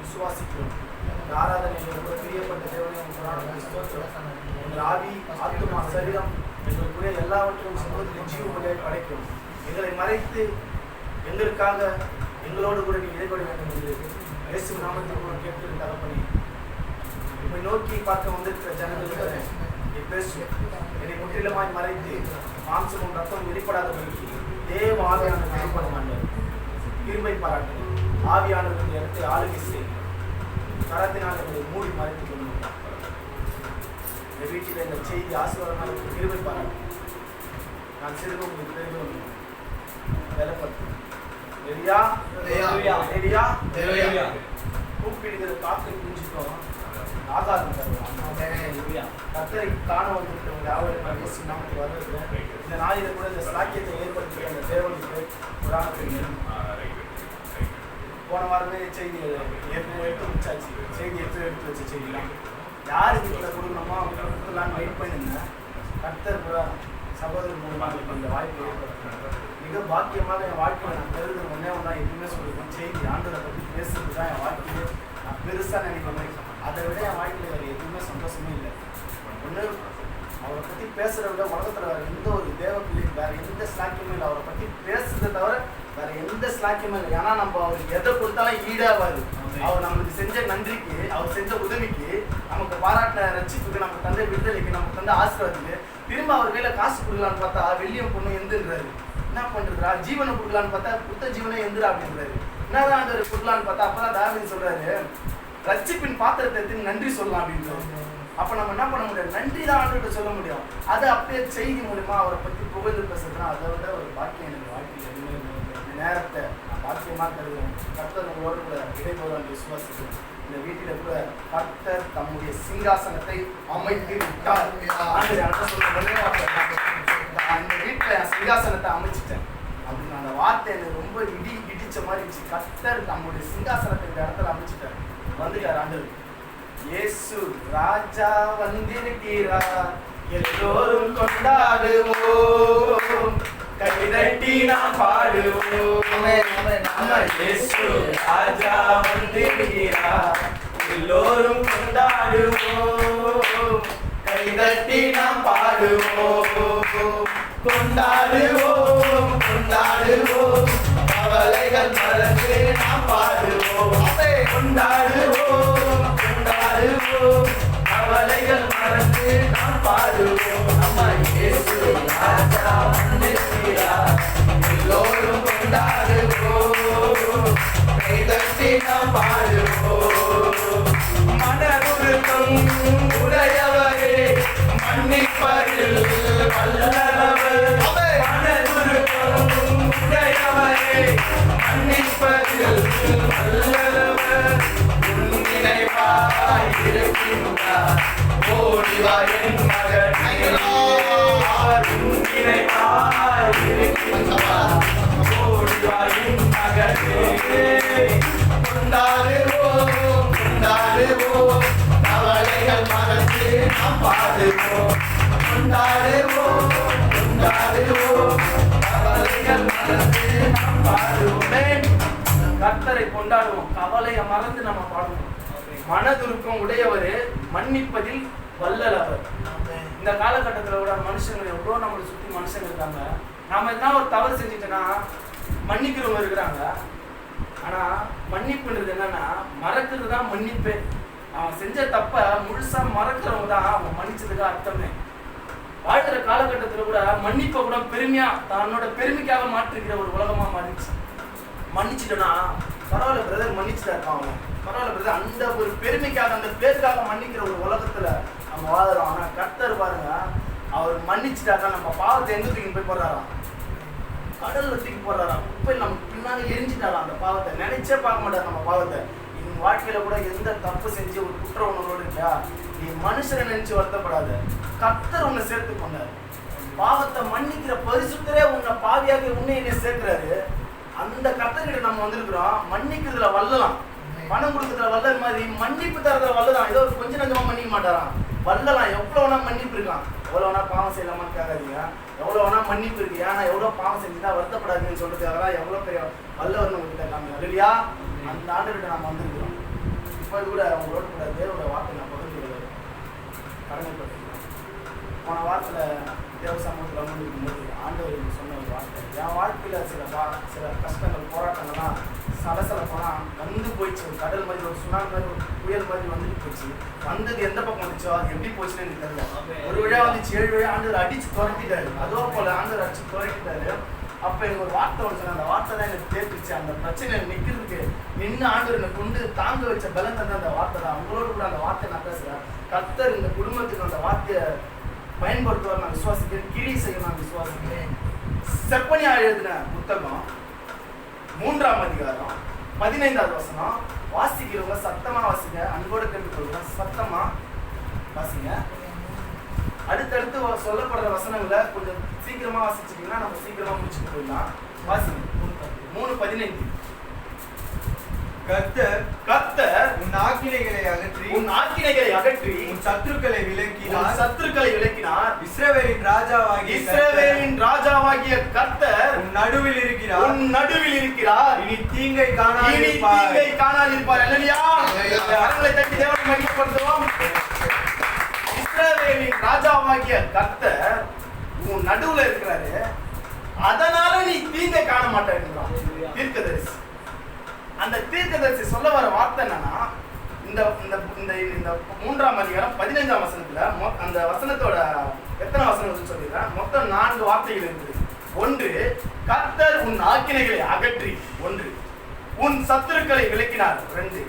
விசுவாசிக்கிறோம். இந்த ஆராதனையில் கூட பிரியப்பட்ட தேவனை உங்கள் ஆவி, ஆத்துமா, சரீரம் எங்களுக்குரிய எல்லாவற்றையும் சமூகத்தில் ஜீவமுறையை படைக்கிறோம். எங்களை மறைத்து எங்களுக்காக எங்களோடு கூட நீ இடைபட வேண்டும் என்று இயேசு நாமத்தில் கூட கேட்டு தகப்பனே, உம்மை நோக்கி பார்க்க வந்திருக்கிற ஜனங்களுக்கு நீ பேசும். என்னை முற்றிலுமாய் மறைத்து மாம்சமும் ரத்தம் வெளிப்படாதபடிக்கு தேவ ஆவியானவர் வெளிப்பட மாட்டார். கிருபை பாராட்டு. ஆவியானவர் இடத்தை ஆளுகை செய்யும். கரத்தினால் எங்களை மூடி மறைத்துக் கொள்ளும். இந்த வீட்டில் இந்த செய்தி ஆசீர்வாதமாக கிருபை பாராட்டு. நான் சிறுவ உங்களுக்கு பெருகும் வேலைப்பட்டு கூப்பிடுகிற காக்கை குஞ்சுக்கும் ஆகாரம் தருவான். கர்த்தரை காண வந்திருக்கிறவங்க யாவரும் இயேசு நாமத்தில் வருகிறது. இந்த நாளில கூட இந்த சாக்கியத்தை ஏற்படுத்திய அந்த தேவனுக்கு போன வாரமே செய்தி எடுத்து வச்சாச்சு. செய்தி எடுத்து வச்ச செய்தி தான் யார் வீட்டில் கொடுக்கணுமோ அவங்க கொடுக்கலான்னு வெயிட் பண்ணியிருந்தேன். கர்த்தர் கூட சகோதரர் மூலமாக இந்த வாய்ப்பு ஏற்படுத்தினார். மிக பாக்கியமாக என் வாழ்க்கையில் நான் பெருகிற ஒன்றே ஒன்றா எப்பவுமே சொல்லியிருக்கேன். செய்தி ஆண்டவரை பற்றி பேசுறது தான் என் வாழ்க்கையை நான் பெருசாக நினைக்கிறேன். அதை விட என் வாழ்க்கையில் வேறு எதுவுமே சந்தோஷமே இல்லை. ஒன்று அவரை பற்றி பேசுகிறத விட உலகத்தில் வேறு எந்த ஒரு தேவ பிள்ளையும் வேறு எந்த ஸ்லாக்கியமும் இல்லை. அவரை பற்றி பேசுறதை தவிர வேறு எந்த ஸ்லாக்கியமும் இல்லை. ஏன்னா நம்ம அவருக்கு எதை கொடுத்தாலும் ஈடாவாரு. அவர் நம்மளுக்கு செஞ்ச நன்றிக்கு, அவர் செஞ்ச உதவிக்கு, நமக்கு பாராட்ட ரட்சிப்புக்கு, நம்ம தந்தை விடுதலைக்கு, நமக்கு தந்த ஆசீர்வாதத்துக்கு திரும்ப அவர் கையில் காசு கொடுக்கலான்னு பார்த்தா வெள்ளியம் பொண்ணு எந்துன்றாரு. என்ன பண்ணுறா ஜீவனை கொடுக்கலான்னு பார்த்தா புத்த ஜீவனை எந்திரா அப்படின்றாரு. என்னதான் அந்த கொடுக்கலான்னு பார்த்தா அப்பதான் தாவீது சொல்றாரு, ரட்சிப்பின் பாத்திரத்தை எடுத்து நன்றி சொல்லலாம் அப்படின்றாரு. அப்ப நம்ம என்ன பண்ண முடியாது, நன்றி தான் ஆண்டவர்கிட்ட சொல்ல முடியும். அது அப்படியே செய்தி மூலமா அவரை பற்றி புகழ்ந்து பேசுறதுனா அதை விட ஒரு பாக்கியம் எனக்கு வாழ்க்கையில் இந்த நேரத்தை நான் பாக்கியமாக கருதுகிறேன். கர்த்தர் உங்களோடு கூட இடைபோதான் விசுவாசிக்கிறேன். இந்த வீட்டில கூட கர்த்தர் தம்முடைய சிங்காசனத்தை அமைத்து விட்டார். இந்த வீட்டுல சிங்காசனத்தை அமைச்சிட்டேன் அப்படின்னு அந்த வார்த்தை எனக்கு ரொம்ப இடிச்ச மாதிரி இருந்துச்சு. கர்த்தர் தம்முடைய சிங்காசனத்தை இந்த இடத்துல அமைச்சிட்டார். வந்துட்டார் ஆண்டவர். இயேசு ராஜா வந்திருக்கிறார், எல்லோரும் கொண்டாடுவோம், கைதட்டி நாம் பாடுவோம். இயேசு ராஜா வந்திருக்கிறார், எல்லோரும் கொண்டாடுவோம், கைதட்டி நாம் பாடுவோம். கொண்டாடுவோம் கொண்டாடுவோம், கவலைகள் மறந்து நாம் பாடுவோம். கொண்டாடுவோம் கொண்டாடுவோம், கவலைகள் மறந்து நாம் பாடுவோம். நம்ம இயேசு ராஜா வந்திருக்கிறார், எல்லோரும் கொண்டாடுவோம், கைதட்டி நாம் பாடுவோம். மனதுருக்கம் உடையவரே, மன்னிப்பதில் வல்லவர். மனதுருக்கம் உடையவரே, மன்னிப்பதில் வல்லவர். நினைவாய் இருக்கின்றார், ஓடிவா என் மகனே. நினைவாய் இருக்கின்றார், ஓடிவா என் மகனே. கொண்டாடுவோம் கொண்டாடுவோம், கவலைகள் மறந்து நாம் பாடுவோம். கொண்டாடுவோம் கொண்டாடுவோம், கவலைகள் மறந்து நாம் பாடுவோம். கர்த்தரை கொண்டாடுவோம், கவலையை மறந்து நம்ம பாடுவோம். மனதுருக்கம் உடையவரு, மன்னிப்பதில் வல்லவர். இந்த காலகட்டத்தில் கூட மனுஷங்க எவ்வளோ நம்மளை சுற்றி மனுஷங்க இருக்காங்க. நாம என்ன ஒரு தவறு செஞ்சுட்டோன்னா மன்னிக்கிறவங்க இருக்கிறாங்க. ஆனா மன்னிப்புன்றது என்னன்னா மறக்கிறது தான் மன்னிப்பு. அவன் செஞ்ச தப்ப முழுசா மறக்கிறவங்க தான் அவன் மன்னிச்சதுக்கு அர்த்தமே. வாழ்கிற காலகட்டத்தில் கூட மன்னிப்பை கூட பெருமையா தன்னோட பெருமைக்காக மாற்றிக்கிற ஒரு உலகமா மாறிச்சு. மன்னிச்சுட்டோன்னா பரவாயில்ல பிரதர் மன்னிச்சுட்டா இருக்கான் அவன், பரவாயில்ல பிரதர், அந்த ஒரு பெருமைக்காக அந்த பேருக்காக மன்னிக்கிற ஒரு உலகத்துல நம்ம வாழறோம். ஆனா கர்த்தர் பாருங்க, அவர் மன்னிச்சுட்டாக்கா நம்ம பாவத்தை எங்க தூக்கி போய் போடுறாராம், கடல்ல தூக்கி போடுறாராம். குப்பை நம்ம பின்னாடி எரிஞ்சிட்டாராம். அந்த பாவத்தை நினைச்சே பார்க்க மாட்டார். நம்ம பாவத்தை என் வாழ்க்கையில கூட எந்த தப்பு செஞ்சு ஒரு குற்ற உணர்வோடு இருக்கா, நீ மனுஷனை நினைச்சு வருத்தப்படாத, கர்த்தர் உன்னை சேர்த்து கொண்டார். பாவத்தை மன்னிக்கிற பரிசுத்தரே உன்னை பாவியாக உன்னை என்ன சேர்க்கிறாரு. அந்த கர்த்தர்கிட்ட நம்ம வந்திருக்கிறோம். மன்னிக்கிறதுல வல்லலாம், பணம் கொடுக்கறதுல வல்லல் மாதிரி மன்னிப்பு தரதுல வல்லதான். ஏதோ ஒரு கொஞ்சம் நஞ்சமா மன்னிக்க மாட்டாராம், வல்லலாம். எவ்வளோ வேணா மன்னிப்பு இருக்கலாம், எவ்வளோ வேணா பாவம் செய்யலாமான்னு கேட்காதீங்க, எவ்வளோ வேணா மன்னிப்பு இருக்கு. ஏன்னா எவ்வளோ பாவம் செஞ்சுதான் வருத்தப்படாதுன்னு சொல்றதுக்காக எவ்வளோ பெரிய வல்லவர்னு உங்களுக்கு எல்லாமே இல்லையா. அந்த ஆண்டுகிட்ட நம்ம வந்திருக்கிறோம். இப்போ கூட அவங்களோட கூட தேவோட வார்த்தை நான் பகிர்ந்து கடமைப்பட்டிருக்கேன். போன வாரத்தில் தேவ சமூகத்தில் வந்து இருக்கும்போது ஆண்டவர் சொன்ன ஒரு வார்த்தை, என் வாழ்க்கையில் சில கஷ்டங்கள் போராட்டங்கள்லாம் சலசலப்பெல்லாம் வந்து போயிடுச்சு. ஒரு கடல் மாதிரி, ஒரு சுனாமி மாதிரி, ஒரு புயல் மாதிரி வந்துட்டு போச்சு. வந்தது எந்த பக்கம் வந்துச்சோ அது எப்படி போச்சுன்னு எனக்கு தெரியல. ஒரு விழா வந்துச்சு, 7 விழா ஆண்டவர் அடிச்சு துரத்திட்டாரு. அதோ போல ஆண்டவர் அடிச்சு துரத்திட்டாரு. அப்போ எனக்கு ஒரு வார்த்தை ஒன்று சொன்னேன். அந்த வார்த்தை தான் எனக்கு தேர்த்துச்சு. அந்த பிரச்சனை நிற்கிறதுக்கு நின்று ஆண்டவர் என்னை கொண்டு தாங்க வச்ச பலம் தந்த அந்த வார்த்தை தான். உங்களோட கூட அந்த வார்த்தை நான் பேசுகிறேன். கர்த்தர் இந்த குடும்பத்துக்கு அந்த வார்த்தையை பயன்படுத்துவார் நான் விசுவாசிக்கிறேன். கிரி செய்ய நான் விசுவாசிக்கிறேன். செப்பனியா எழுதின புத்தகம் 3ஆம் அதிகாரம் 15வது வசனம். வாசிக்கிறவங்க சத்தமா வாசிங்க. அன்போடு கேட்டுக்கொள்ளுங்க, சத்தமா வாசிங்க. அடுத்தடுத்து சொல்லப்படுற வசனங்களை கொஞ்சம் சீக்கிரமா வாசிச்சிட்டீங்கன்னா நம்ம சீக்கிரமா முடிச்சுட்டு போயிடலாம். வாசிங்க. 3:15. கர்த்தர் உன் ஆக்கினைகளை அகற்றி உன் சத்துருக்களை விலக்கினார். இஸ்ரவேலின் ராஜாவாகிய கர்த்தர் உன் நடுவில் இருக்கிறார். இனி தீங்கை காணாதிருப்பார். அல்லேலூயா. கரங்களை தட்டி தேவனை மகிமைப்படுத்துவோம். இஸ்ரவேலின் ராஜாவாகிய கர்த்தர் உன் நடுவுல இருக்கிறாரு. அதனால நீ தீங்கை காண மாட்டேங்கிறான் தீர்க்கதரிசி. அந்த தீர்க்கதரிசி சொல்ல வர வார்த்தை என்னன்னா, இந்த 3ஆம் அதிகாரம் 15ஆம் வசனத்துல அந்த வசனத்தோட எத்தனை வசனம் சொல்லிடுறேன். மொத்தம் 4 வார்த்தைகள் இருக்குது. 1, கர்த்தர் உன் ஆக்கினைகளை அகற்றி. 1, உன் சத்துருக்களை விலக்கினார். 2,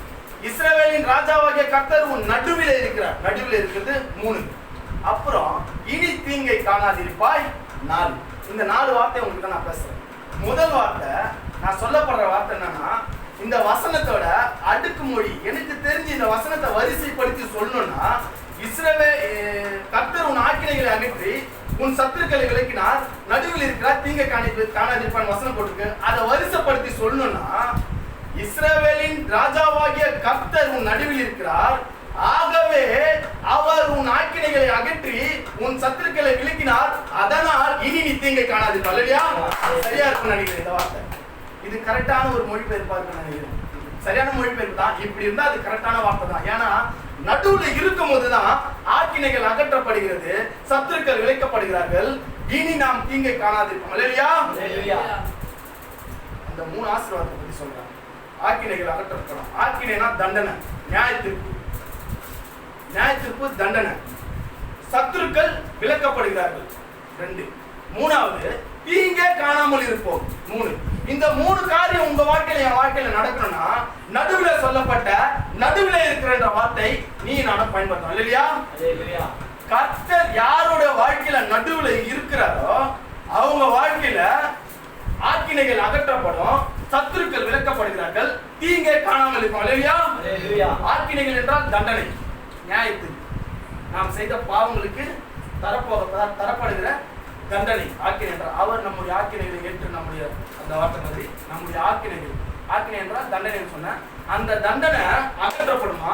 இஸ்ரவேலின் ராஜாவாகிய கர்த்தர் உன் நடுவில் இருக்கிறார். நடுவில் இருக்கிறது 3. அப்புறம் இனி தீங்கை காணாதிருப்பாய் 4. இந்த 4 வார்த்தை உங்களுக்கு நான் பேசுறேன். முதல் வார்த்தை நான் சொல்லப்படுற வார்த்தை என்னன்னா, இந்த வசனத்தோட அடுக்குமொழி எனக்கு தெரிஞ்சு இந்த வசனத்தை வரிசைப்படுத்தி சொல்லணும்னா, கர்த்தர் உன் ஆக்கினைகளை அகற்றி உன் சத்துருக்களை விலக்கினார், நடுவில் இருக்கிறார், தீங்கை காணாதிருப்பான் வசனம் போட்டுருக்கு. அதை வரிசைப்படுத்தி சொல்லணும்னா, இஸ்ரவேலின் ராஜாவாகிய கர்த்தர் உன் நடுவில் இருக்கிறார், ஆகவே அவர் உன் ஆக்கினைகளை அகற்றி உன் சத்துருக்களை விலக்கினார், அதனால் இனி நீ தீங்கை காணாதிருப்பார். இல்லையா? சரியா இருக்கும் நினைக்கிறேன் இந்த வார்த்தை. இது கரெக்டான ஒரு மொழிபெயர்ப்பா இருக்குன்னு நினைக்கிறேன். சரியான மொழிபெயர்ப்பு தான். இப்படி இருந்தா அது கரெக்டான வார்த்தை தான். ஏன்னா நடுவுல இருக்கும் போதுதான் ஆக்கினைகள் அகற்றப்படுகிறது, சத்துருக்கள் விலக்கப்படுகிறார்கள், இனி நாம் தீங்கை காணாதிருப்போம். இல்லையா? அந்த 3 ஆசீர்வாதத்தை பத்தி சொல்றாங்க. ஆக்கினைகள் அகற்றப்படும். ஆக்கினைனா தண்டனை, நியாயத்திற்கு தண்டனை. சத்துருக்கள் விலக்கப்படுகிறார்கள். 2. 3வது தீங்கே காணாமல் இருப்போம். 3. இந்த 3 காரியம் உங்க வாழ்க்கையில என் வாழ்க்கையில நடக்கணும்னா, நடுவுல சொல்லப்பட்ட நடுவுல இருக்கிற வார்த்தை நீ நானும் பயன்படுத்தணும். இல்லையா? கர்த்தர் யாரோட வாழ்க்கையில நடுவுல இருக்கிறாரோ அவங்க வாழ்க்கையில ஆக்கினைகள் அகற்றப்படும், சத்துருக்கள் விலக்கப்படுகிறார்கள், தீங்கே காணாமல் இருக்கும். இல்லையா? ஆக்கினைகள் என்றால் தண்டனை, நியாயத்துக்கு நாம் செய்த பாவங்களுக்கு தரப்படுகிற தண்டனை. ஆக்கினை என்றால் அவர் நம்முடைய ஆக்கினைகளை ஏற்று நம்முடைய அந்த வார்த்தை மாதிரி நம்முடைய ஆக்கினை என்றால் தண்டனை சொன்ன அந்த தண்டனை அகற்றப்படுமா?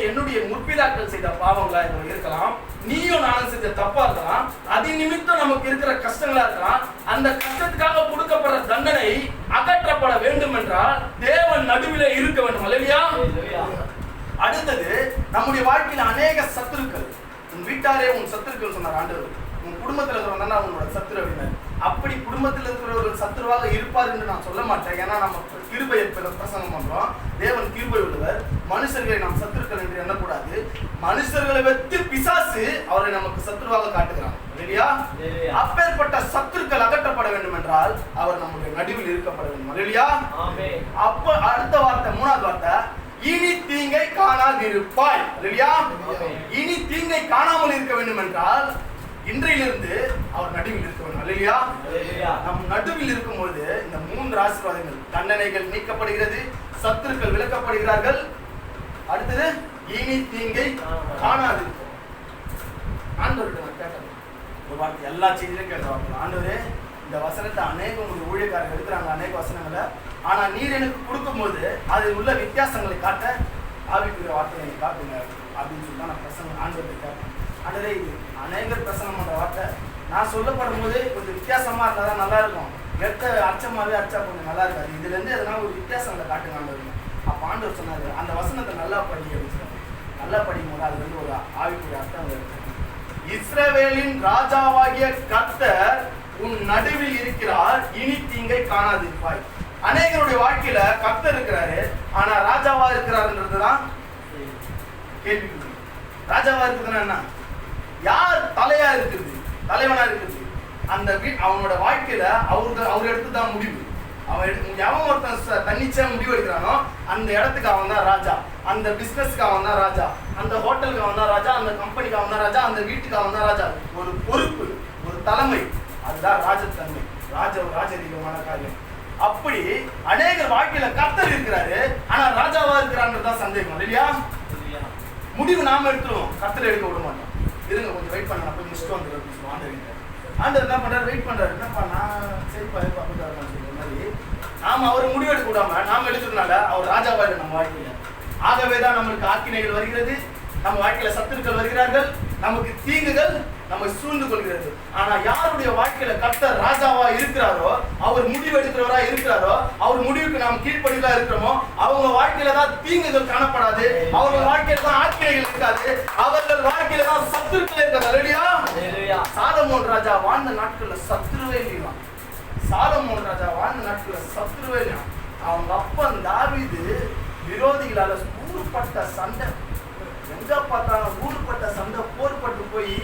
என்னுடைய முற்பிதாக்கள் செய்த பாவங்களா இருக்கலாம், நீயும் நானும் செஞ்ச தப்பா இருக்கலாம், அது நிமித்தம் நமக்கு இருக்கிற கஷ்டங்களா இருக்கலாம். அந்த கஷ்டத்துக்காக கொடுக்கப்படுற தண்டனை அகற்றப்பட வேண்டும் என்றால் தேவன் நடுவில் இருக்க வேண்டும். இல்லையா? அடுத்தது நம்முடைய வாழ்க்கையில அநேக சத்துருக்கள். உன் வீட்டாரே உன் சத்துருக்கள் சொன்னார் ஆண்டவர். உன் குடும்பத்தில் இருக்கிறவங்க உங்களோட சத்துரு அப்படின்னாரு. அப்படி குடும்பத்தில் இருக்கிறவர்கள் சத்துருவாக இருப்பார் என்று நான் சொல்ல மாட்டேன். ஏன்னா நம்ம கிருபை பிரசங்கம் பண்றோம். தேவன் கிருபை உள்ளவர். மனுஷர்களை நாம் சத்துருக்கள் என்று எண்ணக்கூடாது. மனுஷர்களை வைத்து பிசாசு அவரை நமக்கு சத்துருவாக காட்டுகிறான். இல்லையா? அப்பேற்பட்ட சத்துருக்கள் அகற்றப்பட வேண்டும் என்றால் அவர் நம்முடைய நடுவில் இருக்கப்பட வேண்டும். இல்லையா? அப்ப அடுத்த வார்த்தை, 3வது வார்த்தை, இனி தீங்கை காணாதிருப்பாய். இல்லையா? இனி தீங்கை காணாமல் இருக்க வேண்டும் என்றால் இன்றையிலிருந்து அவர் நடுவில் இருக்க வேண்டும். இல்லையா? நம் நடுவில் இருக்கும்போது இந்த 3 ஆசீர்வாதங்கள், தண்டனைகள் நீக்கப்படுகிறது, சத்துருக்கள் விலக்கப்படுகிறார்கள், அடுத்தது இனி தீங்கை காணாதிருப்போம். ஆண்டவர்கிட்ட நான் கேட்டேன் ஒரு வார்த்தை, எல்லா செய்தியிலும் கேட்ட வார்த்தை, ஆண்டவரே இந்த வசனத்தை அநேக உங்களுடைய ஊழியக்காரர்கள் எடுக்கிறாங்க, அநேக வசனங்களை, ஆனா நீர் எனக்கு கொடுக்கும்போது அதில் உள்ள வித்தியாசங்களை காட்ட ஆவிக்குரிய வார்த்தை எனக்கு காட்டுங்க அப்படின்னு சொல்லி தான் நான் பிரசங்கம் ஆண்டவர்கிட்ட கேட்டேன். ஆண்டவரே இது அநேகர் பிரசங்கம் பண்ற வார்த்தை, நான் சொல்லப்படும் போது கொஞ்சம் வித்தியாசமா இருந்தா தான் நல்லா இருக்கும். அச்சமாவே அச்சா கொஞ்சம் நல்லா இருக்காது. இதுல இருந்து எதனா ஒரு வித்தியாசங்களை காட்டுங்க ஆண்டவர். அப்ப ஆண்டவர் சொன்னாரு, அந்த வசனத்தை நல்லா படி அப்படின்னாரு. நல்லா படிக்கும் போது அது வந்து ஒரு ஆவிக்குரிய அர்த்தம் இருக்கு. இஸ்ரவேலின் ராஜாவாகிய கர்த்தர் உன் நடுவில் இருக்கிறார், இனி தீங்கை காணாதிருப்பாய். அநேகருடைய வாழ்க்கையில கர்த்தர் இருக்கிறாரு, ஆனா ராஜாவா இருக்கிறாருன்றதுதான் கேள்வி. ராஜாவா இருக்குதுன்னா என்ன? யார் தலையா இருக்குது, தலைவனா இருக்குது? அந்த அவனோட வாழ்க்கையில அவர் எடுத்துதான் முடிவு. எவன் ஒருத்தன் தன்னிச்சையா முடிவு எடுக்கிறானோ அந்த இடத்துக்கு அவன் தான் ராஜா, அந்த பிசினஸ்க்கு அவன் தான் ராஜா, அந்த ஹோட்டலுக்கு அவன் தான் ராஜா, அந்த கம்பெனிக்கு அவன் தான் ராஜா, அந்த வீட்டுக்கு அவன் தான் ராஜா. ஒரு பொறுப்பு, ஒரு தலைமை, அதுதான் ராஜத்தன்மை, ராஜரீகமான காரியம். அப்படி அநேகர் வாழ்க்கையில கர்த்தர் இருக்கிறாரு, ஆனா ராஜாவா இருக்கிறான்றதுதான் சந்தேகம் இல்லையா? முடிவு நாம எடுத்துருவோம், கர்த்தர் எடுக்க விட மாட்டோம். இருங்க கொஞ்சம் வெயிட் பண்ண, போய் முடிச்சுட்டு வந்துடுறோம். ஆண்டவர் என்ன பண்றாரு? வெயிட் பண்றாரு. என்னப்பா நான் சரிப்பா சொல்ற மாதிரி நாம அவர் முடிவெடுக்க விடாம நாம எடுக்கிறதுனால அவர் ராஜாவா இல்லை நம்ம வாழ்க்கையில. ஆகவேதான் நம்மளுக்கு ஆக்கினைகள் வருகிறது, நம்ம வாழ்க்கையில சத்துருக்கள் வருகிறார்கள், நமக்கு தீங்குகள் நம்ம சூழ்ந்து கொள்கிறது. ஆனா யாருடைய வாழ்க்கையில கர்த்தர் ராஜாவா இருக்கிறாரோ, அவர் முடிவு எடுக்கிறவரா இருக்கிறாரோ, அவர் முடிவுக்கு நாம் கீழ்ப்படிதான் இருக்கிறோமோ, அவங்க வாழ்க்கையில தான் தீங்குகள் காணப்படாது, அவர்கள் வாழ்க்கையில தான் ஆக்கினைகள் இருக்காது, அவர்கள் வாழ்க்கையில தான் சத்துருக்கள் இருக்காது இல்லையா? சாலமோன் ராஜா வாழ்ந்த நாட்கள்ல சத்துருவே இல்லையா? சாலமோன் ராஜா வாழ்ந்த நாட்கள்ல சத்துருவே இல்லையா? அவங்க அப்பன் தாவீது விரோதிகளால ஊர்பட்ட சண்டை, எங்க பார்த்தாலும் ஊர்பட்ட சண்டை, போர்பட்டு போய்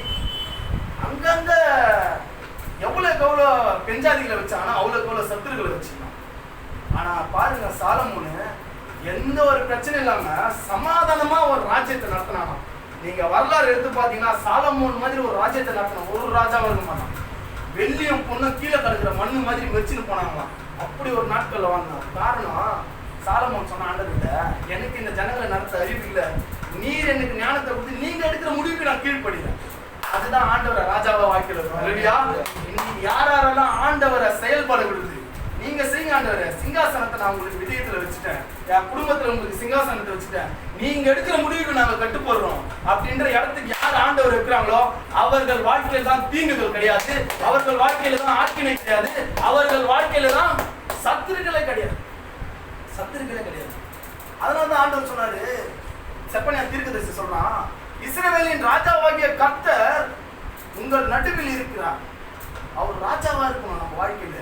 அங்கங்க எவ்வளவுக்கு எவ்வளவு பெஞ்சாதிகளை வச்சானா அவ்வளவுக்கு எவ்வளவு சத்துருக்களை வச்சுக்கலாம். ஆனா பாருங்க, சாலமோனு எந்த ஒரு பிரச்சனை இல்லாம சமாதானமா ஒரு ராஜ்யத்தை நடத்தினானா. நீங்க வரலாறு எடுத்து பாத்தீங்கன்னா சாலமோன் மாதிரி ஒரு ராஜ்யத்தை நடத்தின ஒரு ராஜாவும் இருக்க மாட்டான். வெள்ளியும் பொண்ணும் கீழே கிடக்குற மண்ணு மாதிரி வச்சுன்னு போனாங்களாம். அப்படி ஒரு நாட்கள்ல வாழ்ந்தான். காரணம், சாலமோன் சொன்ன ஆண்டவர்கிட்ட, எனக்கு இந்த ஜனங்களை நடத்த அறிவு இல்லை, நீர் எனக்கு ஞானத்தை கொடுத்து நீங்க எடுக்கிற முடிவுக்கு நான் கீழ்ப்படுகிறேன். அதுதான் ஆண்டவரை ராஜாவா வாழ்க்கையில இருக்கும் இல்லையா? இன்னைக்கு யாரெல்லாம் ஆண்டவரை செயல்பட விடுது, நீங்க செய்யுங்க ஆண்டவரே, சிங்காசனத்தை நான் உங்களுக்கு விஜயத்துல வச்சுட்டேன், என் குடும்பத்துல உங்களுக்கு சிங்காசனத்தை வச்சுட்டேன், நீங்க எடுக்கிற முடிவுக்கு நாங்க கட்டுப்படுறோம் அப்படின்ற இடத்துக்கு யார் ஆண்டவர் இருக்கிறாங்களோ அவர்கள் வாழ்க்கையில தான் தீங்குகள் கிடையாது, அவர்கள் வாழ்க்கையில தான் ஆக்கினை கிடையாது, அவர்கள் வாழ்க்கையில தான் சத்துருக்களே கிடையாது, சத்துருக்களே கிடையாது. அதனாலதான் ஆண்டவர் சொன்னாரு, செப்பனியா தீர்க்கதரிசி சொல்றான், இஸ்ரவேலின் ராஜாவாகிய கர்த்தர் உங்கள் நடுவில் இருக்கிறார். அவர் ராஜாவா இருக்கணும் நம்ம வாழ்க்கையில,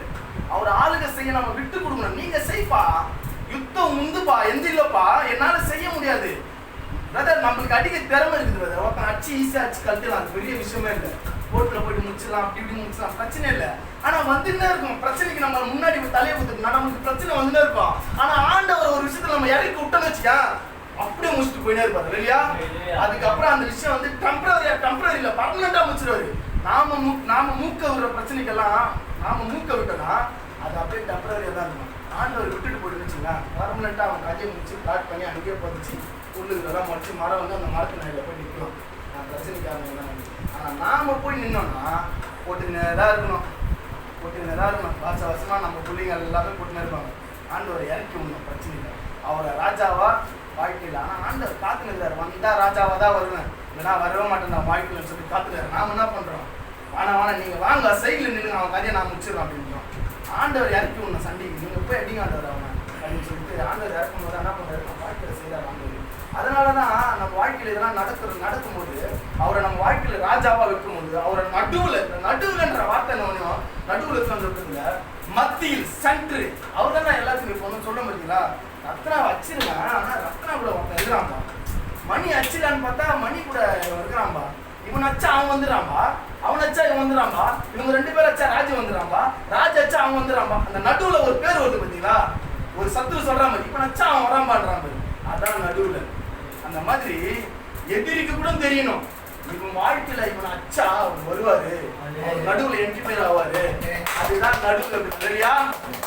அவர் ஆளுகை செய்ய நம்ம விட்டு கொடுக்கணும். நீங்க செய்ப்பா, யுத்தம் முந்துப்பா, எந்தில்லப்பா, என்னால செய்ய முடியாது பிரதர், நம்மளுக்கு அடிக்க திறமை இருக்குது பிரதர், ஒருத்தன் அச்சு ஈஸியா அச்சு கழுத்தலாம், அது பெரிய விஷயமே இல்லை, கோர்ட்ல போயிட்டு முடிச்சிடலாம், அப்படி இப்படி முடிச்சிடலாம், பிரச்சனை இல்லை. ஆனா வந்துட்டே இருக்கும் பிரச்சனைக்கு, நம்ம முன்னாடி தலையை கொடுத்துருக்கோம், நமக்கு பிரச்சனை வந்துட்டே இருக்கும். ஆனா ஆண்டவர் ஒரு விஷயத்துல நம்ம இறக்கி விட்டோன்னு வச்சுக்கா அப்படியே முடிச்சுட்டு போயிட்டே இருப்பாரு இல்லையா? அதுக்கப்புறம் அந்த விஷயம் வந்து டெம்பரரி இல்ல, பர்மனண்டா முடிச்சிருவாரு. நாம மூக்க விடுற பிரச்சனைக்கெல்லாம் நாம மூக்க விட்டோம்னா அது அப்படியே டெம்பரரியா தான் இருக்கும். ஆண்டவர் விட்டுட்டு போயிட்டு வச்சுங்களா, பர்மனண்டா அவன் கதையை முடிச்சு ஸ்டார்ட் பண்ணி அங்கேயே பதிச்சு புல்லுகளெல்லாம் முடிச்சு மரம் வந்து அந்த மரத்து நிலையில போய் நிற்கும். நான் பிரச்சனைக்காரங்க தான். ஆனா நாம போய் நின்னோம்னா போட்டுக்கினேதான் இருக்கணும், வருஷமா நம்ம பிள்ளைங்க எல்லாமே போட்டுனே இருப்பாங்க. ஆண்டவரை இறக்கி விடணும் பிரச்சனைல, அவரை ராஜாவா வாழ்க்கையில். ஆனா ஆண்டவர் காத்துக்கிறாரு, வந்தா ராஜாவா தான் வருவேன், இல்லைன்னா வரவே மாட்டேன் நான் வாழ்க்கையில சொல்லி காத்துக்கிறாரு. நாம என்ன பண்றோம், வானா நீங்க வாங்க சைக்கிள் நின்று அவன் கதையை நான் முடிச்சிடறோம் அப்படின்றோம். ஆண்டவர் இறக்கி விடணும் சண்டைக்கு, நீங்க போய் அடிங்க ஆண்டவர் அவன் அப்படின்னு சொல்லிட்டு ஆண்டவர் இறக்கும் போது என்ன பண்றாரு, நம்ம வாழ்க்கையில செய்யறாரு ஆண்டவர். அதனாலதான் நம்ம வாழ்க்கையில இதெல்லாம் நடக்கும்போது அவரை நம்ம வாழ்க்கையில ராஜாவா வைக்கும்போது அவரை நடுவுலன்ற வார்த்தை என்ன, நடுவுல சொல்றதுல மத்தியில் சென்ட்ரு அவர் தான் எல்லாத்துக்கும் இப்போ ஒன்றும் சொல்ல முடியுங்களா, ரத்னா வச்சிருங்க, ஆனா ரத்னா கூட ஒருத்தன் இருக்கிறான்பா, மணி அச்சிலான்னு பார்த்தா மணி கூட இருக்கிறான்பா, இவன் அச்சா அவன் வந்துடுறான்பா, அவன் அச்சா இவன் வந்துடுறான்பா, இவங்க 2 பேரும் அச்சா ராஜு வந்துடுறான்பா, ராஜு அச்சா அவன் வந்துடுறான்பா. அந்த நடுவுல ஒரு பேர் வருது பார்த்தீங்களா, ஒரு சத்துரு சொல்ற மாதிரி, இவன் அச்சா அவன் வரான்பான்றான் மாதிரி, அதான் நடுவுல. அந்த மாதிரி எதிரிக்கு கூட தெரியணும், இவன் வாழ்க்கையில இவன் அச்சா அவர் வருவாரு, நடுவுல என்கிட்ட ஆவாரு, அதுதான் நடுவுல இல்லையா?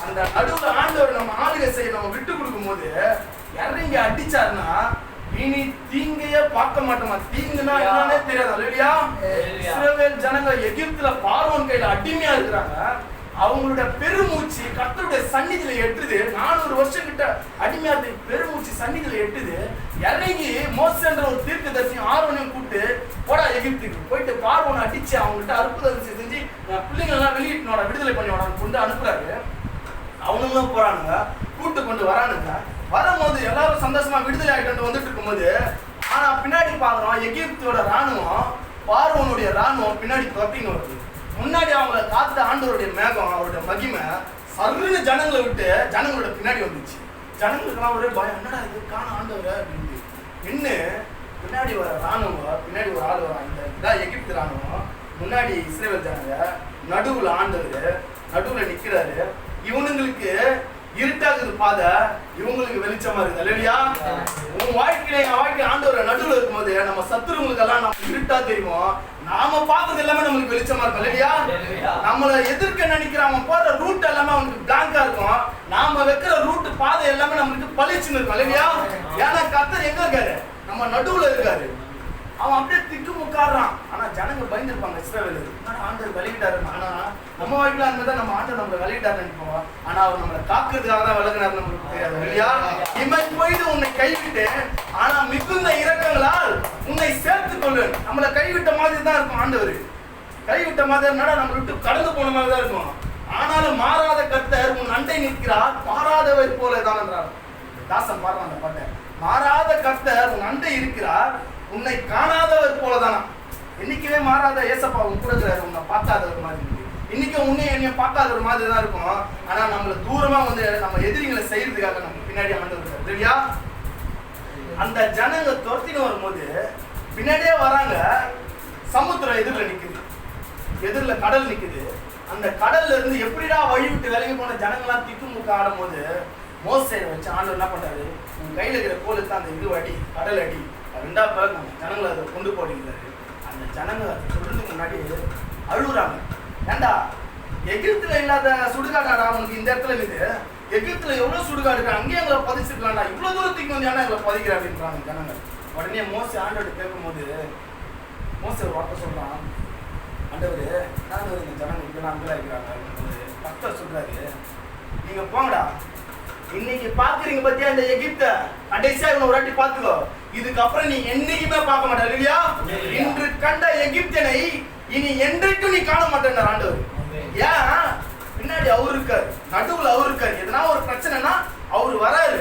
அந்த நடுவுல ஆண்டவர் நம்ம ஆளுகை செய்ய நம்ம விட்டு கொடுக்கும் போது இறங்கி அடிச்சாருன்னா இனி தீங்கையே பார்க்க மாட்டோமா, தீங்குனா என்னன்னே தெரியாது இல்லையா? இஸ்ரவேல் ஜனங்க எகிப்துல பார்வோன் கையில அடிமையா இருக்கிறாங்க, அவங்களுடைய பெருமூச்சு கர்த்தருடைய சந்நிதியில எட்டுது, 400 வருஷம் கிட்ட அடிமையா பெருமூச்சு சந்நிதியில எட்டுது. இறங்கி மோசேன்ற ஒரு தீர்க்கதரிசி ஆரோனையும் கூப்பிட்டு போடா எகிப்துக்கு போயிட்டு பார்வோனை அடிச்சு அவங்ககிட்ட அற்புதம் செஞ்சு பிள்ளைங்க எல்லாம் வெளியிட்டு விடுதலை பண்ணி கொண்டு அனுப்புறாரு. அவனுங்களும் போறானுங்க, கூட்டு கொண்டு வரானுங்க. வரும்போது எல்லாரும் சந்தோஷமா விடுதலை ஆகிட்டு வந்துட்டு இருக்கும்போது, ஆனா பின்னாடி பாக்குறோம் எகிப்தோட ராணுவம், பார்வோனுடைய ராணுவம் பின்னாடி தொட்டின்னு வருது. முன்னாடி அவங்கள காத்த ஆண்டவருடைய மேகம், அவருடைய மகிமை சர்ன்னு ஜனங்களை விட்டு ஜனங்களோட பின்னாடி வந்துச்சு. ஜனங்களுக்கெல்லாம் ஒரே பயம், என்னடா இது காண ஆண்டவரை அப்படின்னு. இன்னும் பின்னாடி வர ராணுவம், பின்னாடி ஒரு ஆள் வராங்க, இதான் எகிப்து ராணுவம், முன்னாடி இஸ்ரவேல் ஜனங்க, நடுவுல ஆண்டவர் நடுவுல நிக்கிறாரு. இவனுங்களுக்கு இருட்டாகுது பாதை, இவங்களுக்கு வெளிச்சமா இருக்குது. இல்லையா? உன் வாழ்க்கையில என் வாழ்க்கை ஆண்டவர் நடுவுல இருக்கும்போது நம்ம சத்துருங்களுக்கு எல்லாம் நம்ம இருட்டா தெரியும், நாம பார்த்தது எல்லாமே நம்மளுக்கு வெளிச்சமா இருக்கும். இல்லையா? நம்மளை எதிர்க்க நினைக்கிறவங்க போற ரூட் எல்லாமே அவனுக்கு பிளாங்கா இருக்கும், நாம வைக்கிற ரூட் பாதை எல்லாமே நம்மளுக்கு பளிச்சுன்னு இருக்கும். இல்லையா? ஏன்னா கர்த்தர் எங்க இருக்காரு? நம்ம நடுவுல இருக்காரு. அவன் அப்படியே திக்கு முக்காடுறான். ஆனா ஜனங்க பயந்துருப்பாங்க, இஸ்ரவேல் ஆண்டவர் விலகிட்டாரு. ஆனா நம்ம வாழ்க்கையில அந்த நம்ம ஆண்டவர் நம்மளை விலகிட்டாரு நினைப்போம், ஆனா அவர் நம்மளை காக்குறதுக்காக தான் விலகினாரு நம்மளுக்கு தெரியாது. இல்லையா? இவன் போயிட்டு உன்னை கைவிட்டு, ஆனா மிகுந்த இரக்கங்களால் உன்னை சேர்த்து கொள்ளு. நம்மளை கைவிட்ட மாதிரி தான் இருக்கும் ஆண்டவர். கைவிட்ட மாதிரி என்னடா நம்ம விட்டு கடந்து போன மாதிரி தான் இருக்கும். ஆனாலும் மாறாத கர்த்தர் உன் அண்டை நிற்கிறார், மாறாதவர் போல தான் என்றார். தாசன் பாருங்க அந்த பாட்டை. மாறாத கர்த்தர் உன் அண்டை இருக்கிறார், உன்னை காணாதவர் போலதானா. என்னைக்குமே மாறாத ஏசப்பா உன் கூட இருக்கிறாரு, உன்னை பார்க்காதவர் மாதிரி இருக்கு. இன்னைக்கு உன்னை என்னைய பார்க்காதவர் மாதிரி தான் இருக்கும். ஆனா நம்மள தூரமா வந்து நம்ம எதிரிகளை செய்யறதுக்காக நம்ம பின்னாடி ஆண்டவர். இல்லையா? அந்த ஜனங்க துரத்தின்னு வரும்போது பின்னாடியே வராங்க. சமுத்திரம் எதிரில் நிக்குது, எதிரில் கடல் நிக்குது. அந்த கடல்ல இருந்து எப்படிடா வழி விட்டு விலகி போன ஜனங்கள்லாம் திக்குமுக்க ஆடும் போது மோசே வச்சு ஆண்டவர் என்ன பண்றாரு? உன் கையில இருக்கிற கோலுக்கு அந்த இது அடி, கடல் அடி, ரெண்டா பிறகு ஜனங்களை அதை கொண்டு போடுகிறாரு. அந்த ஜனங்க சொல்றதுக்கு முன்னாடி அழுகுறாங்க. ஏண்டா எகிப்துல இல்லாத சுடுகாடாடா அவனுக்கு இந்த இடத்துல இருக்குது, எகிப்துல எவ்வளவு சுடுகாடு இருக்கு, அங்கேயே எங்களை பதிச்சிருக்கலாம்டா, இவ்வளவு தூரத்துக்கு வந்து ஏன்னா எங்களை பதிக்கிற அப்படின்றாங்க ஜனங்கள். உடனே மோசே ஆண்டவர் கேட்கும் போது மோசே ஒரு வார்த்தை சொல்றான், ஆண்டவர் ஆண்டவர் இந்த ஜனங்கள் இப்பெல்லாம் அங்கெல்லாம் இருக்கிறாங்க அப்படின்றது கர்த்தர் சொல்றாரு, நீங்க போங்கடா, இன்னைக்கு பாக்குறீங்க பத்தியா இந்த எகிப்த, கடைசியா இவனை ஒரு வாட்டி பாத்துக்கோ, இதுக்கப்புறம் நீ என்னைக்குமே பார்க்க மாட்டே. இல்லையா? இன்று கண்ட எகிப்தியனை இனி என்றைக்கும் நீ காண மாட்டேன் ஆண்டவர். ஏன்? பின்னாடி அவர் இருக்காரு, நடுவுல அவர் இருக்காரு. எதனா ஒரு பிரச்சனைனா அவரு வராரு.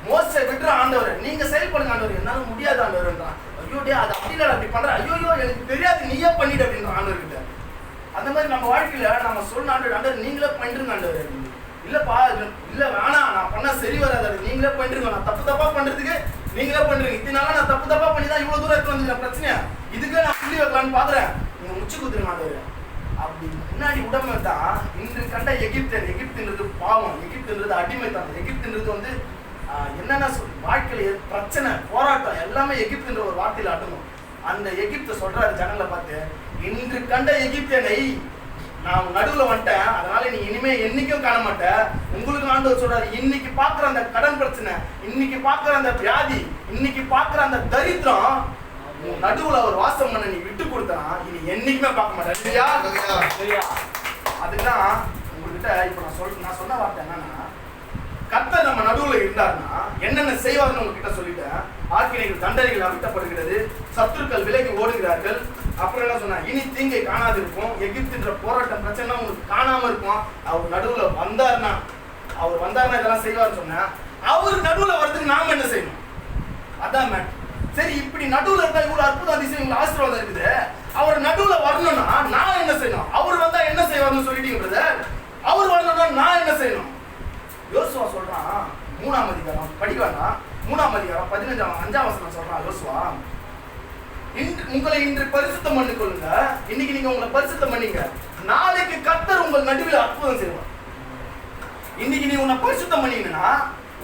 மோசே விட்டுற ஆண்டவர், நீங்க செயல்படுங்க ஆண்டவர், என்னால முடியாது ஆண்டவர்ன்றான். ஐயோ டே அது அப்படி இல்லை அப்படி பண்ற, ஐயோ எனக்கு தெரியாது நீயே பண்ணிட்டு அப்படின்ற ஆண்டவர் கிட்ட. அந்த மாதிரி நம்ம வாழ்க்கையில நம்ம சொன்ன ஆண்டவர் நீங்களே பண்ணிருங்க ஆண்டவர். இல்லப்பா இல்ல வேணாம், நான் பண்ணா சரி வராது, நீங்களே பண்ணிருங்க, நான் தப்பா பண்றதுக்கு நீங்களே பண்றீங்க, இதனால நான் தப்பா பண்ணி தான் இவ்வளவு தூரம் எடுத்து வந்து பிரச்சனையா, இதுக்கு நான் புள்ளி வைக்கலான்னு பாக்குறேன், நீங்க முச்சு குத்துருங்க ஆண்டவர். அப்படி முன்னாடி உடம்பு தான் இன்று கண்ட எகிப்தன். எகிப்துன்றது பாவம், எகிப்துன்றது அடிமைத்தான், எகிப்துன்றது வந்து என்னென்ன வாழ்க்கையில பிரச்சனை போராட்டம் எல்லாமே எகிப்துன்ற ஒரு வார்த்தையில அடங்கும். அந்த எகிப்தை சொல்றாரு ஜனங்களை பார்த்து, இன்று கண்ட எகிப்தியனை நான் நடுவுல வந்துட்டேன், அதனால நீ இனிமே என்னைக்கும் காண மாட்டேன். உங்களுக்கு ஆண்டவர் சொல்றாரு, இன்னைக்கு பாக்குற அந்த கடன் பிரச்சனை, இன்னைக்கு பாக்குற அந்த வியாதி, இன்னைக்கு பாக்குற அந்த தரித்திரம், நடுவுல அவர் வாசம் பண்ண நீ விட்டு கொடுத்தனா இனி என்னைக்குமே பார்க்க மாட்டேன். இல்லையா? அதுதான் உங்ககிட்ட இப்ப நான் சொன்ன வார்த்தை என்னன்னா, கர்த்தர் நம்ம நடுவுல இருந்தாருன்னா என்னென்ன செய்வார்னு உங்ககிட்ட சொல்லிட்டேன். ஆக்கினைகள் தண்டனைகள் அவிட்டப்படுகிறது, சத்துருக்கள் விலகி ஓடுகிறார்கள். அப்புறம் என்ன சொன்னா, இனி தீங்கை காணாது இருக்கும், எகிப்துன்ற போராட்டம் பிரச்சனை உங்களுக்கு காணாம இருக்கும். அவர் நடுவுல வந்தாருன்னா இதெல்லாம் செய்வார்னு சொன்னா, அவர் நடுவுல வர்றதுக்கு நாம என்ன செய்யணும்? அதான் மேட். சரி, இப்படி நடுவுல இருந்தா இவ்வளவு அற்புத அதிசயம் உங்களுக்கு ஆசீர்வாதம் இருக்குது, அவர் நடுவுல வரணும்னா நான் என்ன செய்யணும்? அவர் வந்தா என்ன செய்வார்னு சொல்லிட்டீங்க பிரதர். அவர் வரணும்னா நான் என்ன செய்யணும்? யோசுவா சொல்றான் 3ஆம் அதிகாரம் படிக்கவேண்டா, 3ஆம் அதிகாரம் 5ஆம் வசனம் சொல்றான் யோசுவா, உங்களை இன்று பரிசுத்தம் பண்ணிக்கொள்ளுங்க. இன்னைக்கு நீங்க உங்களை பரிசுத்தம் பண்ணீங்க, நாளைக்கு கர்த்தர் உங்கள் நடுவில் அற்புதம் செய்வார். இன்னைக்கு நீ உன்னை பரிசுத்தம் பண்ணீங்கன்னா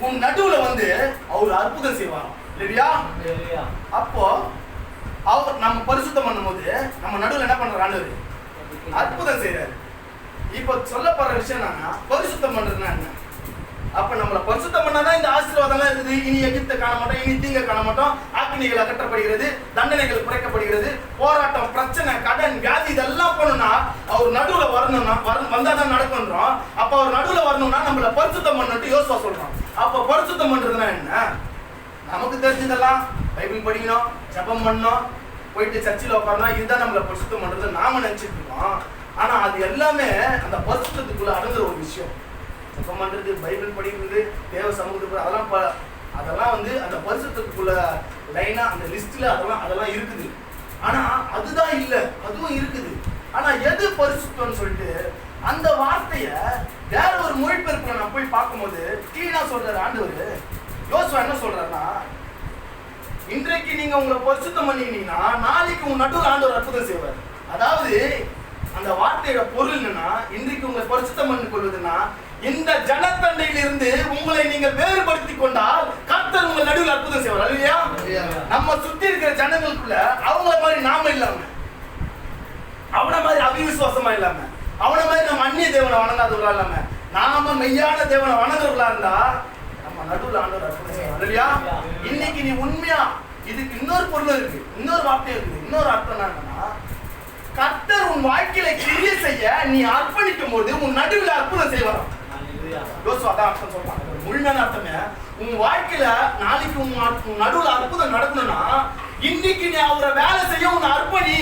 உன் நடுவுல வந்து அவர் அற்புதம் செய்வார். இல்லையா? அப்போ அவர் நம்ம பரிசுத்தம் பண்ணும்போது நம்ம நடுவில் என்ன பண்றாரு? அற்புதம் செய்யறாரு. இப்ப சொல்லப்படுற விஷயம் என்னன்னா, பரிசுத்தம் பண்றதுன்னா என்ன? அப்ப நம்மள பரிசுத்தம் பண்ணாதான் இந்த ஆசீர்வாதம் இருக்குது. இனி எகிப்தை காண மாட்டோம், இனி தீங்க காண மாட்டோம், ஆக்கினைகள் அகற்றப்படுகிறது, தண்டனைகள் குறைக்கப்படுகிறது, போராட்டம் பிரச்சனை கடன் வியாதி இதெல்லாம் பண்ணணும்னா அவர் நடுவுல வரணும்னா வந்தாதான் நடக்கும்ன்றோம். அப்ப அவர் நடுவுல வரணும்னா நம்மள பரிசுத்தம் பண்ணட்டு யோசுவா சொல்றோம். அப்ப பரிசுத்தம் பண்றதுன்னா என்ன? நமக்கு தெரிஞ்சதெல்லாம் பைபிள் படிக்கணும், ஜெபம் பண்ணணும், போயிட்டு சர்ச்சில் உட்காரணும், இதுதான் நம்மள பரிசுத்தம் பண்றது நாம நினைச்சிட்டு இருக்கோம். ஆனா அது எல்லாமே அந்த பரிசுத்தத்துக்குள்ள அடங்குற ஒரு விஷயம். ஜெபம் பண்றது, பைபிள் படிக்கிறது, தேவ சமூகத்துக்கு அதெல்லாம் அதெல்லாம் வந்து அந்த பரிசுத்தத்துக்குள்ள லைனா அந்த லிஸ்ட்ல அதெல்லாம் இருக்குது. ஆனா அதுதான் இல்ல, அதுவும் இருக்குது. ஆனா எது பரிசுத்தம்னு சொல்லிட்டு அந்த வார்த்தைய வேற ஒரு மொழிபெயர்ப்புல நான் போய் பார்க்கும்போது கிளீனா சொல்றாரு ஆண்டவர். யோசுவா என்ன சொல்றாருன்னா, இன்றைக்கு நீங்க உங்களை பரிசுத்தம் பண்ணினீங்கன்னா நாளைக்கு உங்க நடுவில் ஆண்டவர் அற்புதம் செய்வார். அதாவது அந்த வார்த்தையோட பொருள் என்னன்னா, இன்றைக்கு உங்களை பரிசுத்தம் பண்ணி கொள்வதுன்னா, இந்த ஜனத்தண்டையிலிருந்து உங்களை நீங்கள் வேறுபடுத்தி கொண்டால் கர்த்தர் உங்கள் நடுவில் அற்புதம் செய்வார். இல்லையா? நம்ம சுத்தி இருக்கிற ஜனங்களுக்குள்ள அவங்கள மாதிரி நாம இல்லாம, அவன மாதிரி அவிசுவாசமா இல்லாம, அவன மாதிரி நம்ம அந்நிய தேவனை வணங்காதவர்களா இல்லாம, நாம மெய்யான தேவனை வணங்குறவர்களா இருந்தா நம்ம நடுவில் ஆண்டவர் அற்புதம் செய்வார். இல்லையா? இன்னைக்கு நீ உண்மையா, இதுக்கு இன்னொரு பொருள் இருக்கு, இன்னொரு வார்த்தை இருக்குது, இன்னொரு அர்த்தம் என்னன்னா, கர்த்தர் உன் வாழ்க்கையில கிரியை செய்ய நீ அர்ப்பணிக்கும் போது உன் நடுவில் அற்புதம் செய்வார். யோசுவா தான் அர்த்தம் சொல்றாங்க. முழுமையான அர்த்தமே, உன் வாழ்க்கையில நாளைக்கு உன் நடுவில் அற்புதம் நடக்கணும்னா இன்னைக்கு நீ அவரை வேலை செய்ய உன்னை அர்ப்பணி.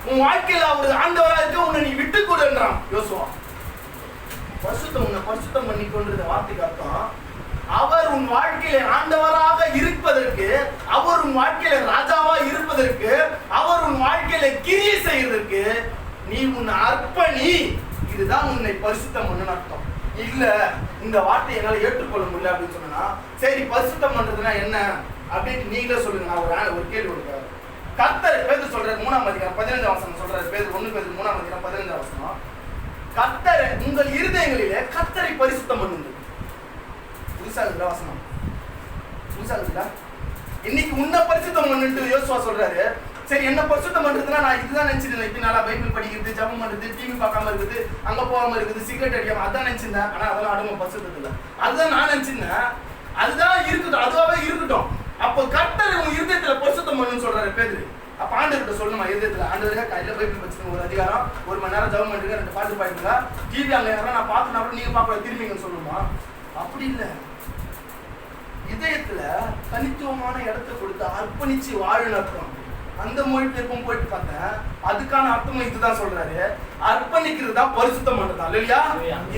உன் வாழ்க்கையில அவர் ஆண்டவரா இருக்க உன்னை நீ விட்டு கொடுன்றான் யோசுவா. உன்னை பரிசுத்தம் பண்ணி கொண்டிருந்த வார்த்தைக்கு அர்த்தம், அவர் உன் வாழ்க்கையில ஆண்டவராக இருப்பதற்கு, அவர் உன் வாழ்க்கையில ராஜாவா இருப்பதற்கு, அவர் உன் வாழ்க்கையில கிரியை செய்யறதற்கு நீ உன்னை அர்ப்பணி. இதுதான் உன்னை பரிசுத்தம் பண்ணு அர்த்தம். இல்ல இந்த வார்த்தையை என்னால ஏற்றுக்கொள்ள முடியல அப்படின்னு சொன்னா, சரி பரிசுத்தம் பண்றதுன்னா என்ன அப்படின்னு நீங்களே சொல்லுங்க. நான் ஒரு கேள்வி கொடுக்குறேன். கர்த்தர் பேதுரு சொல்றாரு 3ஆம் அதிகாரம் 15ஆம் வசனம் சொல்றாரு. பேதுரு 1 பேதுரு 3ஆம் அதிகாரம் 15ஆம் வசனம், கர்த்தர் உங்கள் இருதயங்களிலே கர்த்தரை பரிசுத்தம் பண்ணுங்க. புதுசாகுதா வசனம்? புதுசாகுதா? இன்னைக்கு உன்னை பரிசுத்தம் பண்ணிட்டு யோசுவா சொல்றாரு. சரி, என்ன பரிசுத்தம் பண்றதுன்னா நான் இதுதான் நினைச்சிருந்தேன். இப்ப நல்லா பைபிள் படிக்கிறது, ஜபம் பண்றது, டிவி பார்க்காம இருக்குது, அங்க போகாம இருக்குது, சிகரெட் அடிக்காம, அதான் நினைச்சிருந்தேன். ஆனா அதெல்லாம் அடங்க பரிசுத்தம் இல்ல. அதுதான் நான் நினைச்சிருந்தேன். அதுதான் இருக்கட்டும், அதுவாவே இருக்கட்டும். அப்போ கர்த்தர் உங்க இருதயத்துல பரிசுத்தம் பண்ணுன்னு சொல்றாரு பேதுரு. அப்ப ஆண்டவர்கிட்ட சொல்லணுமா இருதயத்துல, ஆண்டவரே கையில பைபிள் வச்சுக்கோங்க, ஒரு அதிகாரம் 1 மணி நேரம் ஜபம் பண்ணுங்க, 2 பாட்டு பாடுங்க, டிவி அங்க யாரா நான் பார்க்கணும் அப்புறம் நீங்க பார்க்கல திரும்பிங்கன்னு சொல்லணுமா? அப்படி இல்ல. இதயத்துல தனித்துவமான இடத்தை கொடுத்து அர்ப்பணிச்சு வாழும் அர்த்தம். அந்த மொழிபெயர்ப்பும் போயிட்டு பார்த்தேன், அதுக்கான அர்த்தமும் இதுதான் சொல்றாரு. அர்ப்பணிக்கிறது தான் பரிசுத்தம் பண்றதா இல்லையா?